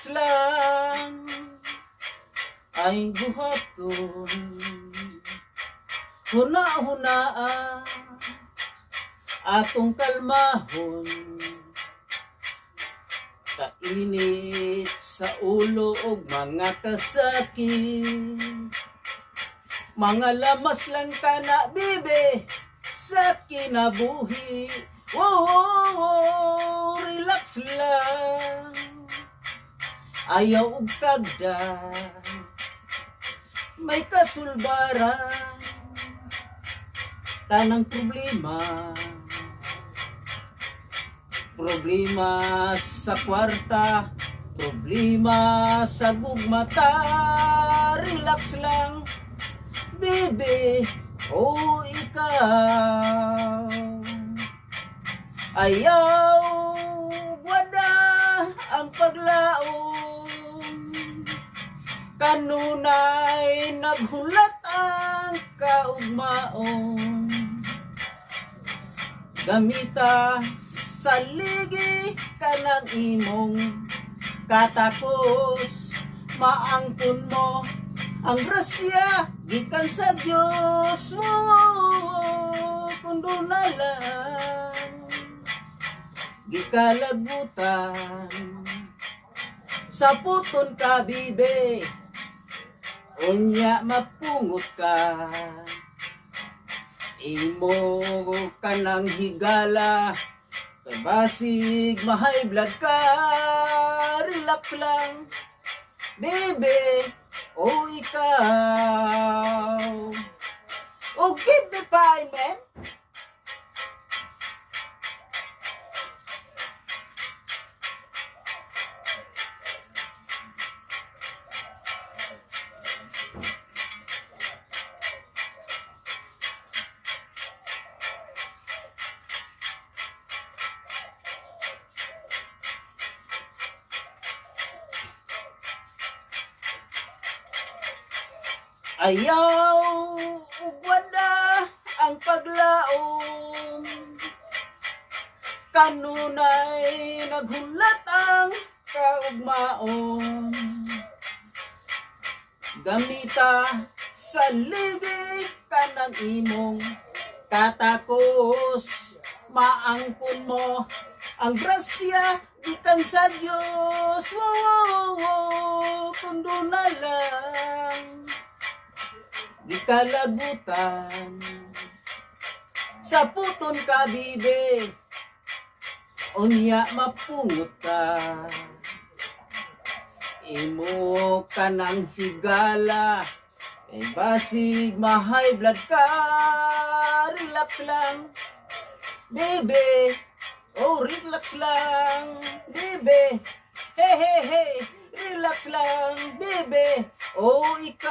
relax lang ay buhaton. Huna-hunaan atong kalmahon, kainit sa ulo og mga kasakit. Mga lamas lang ka na, bibe, sa kinabuhi. Oh, relax lang, ayaw og kagdan, may kasulbaran. Tanang problema sa kwarta, problema sa gugmata. Relax lang, bebe, o ikaw. Ayaw wada ang paglaom, kanunay naghulat ang kaugmaon. Gamita sa ligi kanang imong katakos, maangkon mo ang grasya gikan sa Dios. Kundo na lang gikalagutan, sa puton ka, bibe, unya mapungot ka. Imo ka ng higala, kay basig ma-high blood ka. Relax lang, bebe, o ikaw. O give me pie, man. Ayaw ugwada ang paglaom, kanunay naghulat ang kaugmaon. Gamita sa ligi kanang imong katakos, maangkon mo ang grasya gikan sa Dios. Kundo na lang gikalagutan, sa puton ka, bibe, unya mapungot ka. Imo ka ng higala, kay basig ma-high blood ka. Relax lang, bibe, oh relax lang, bibe, hey, relax lang, bibe, oh ikaw.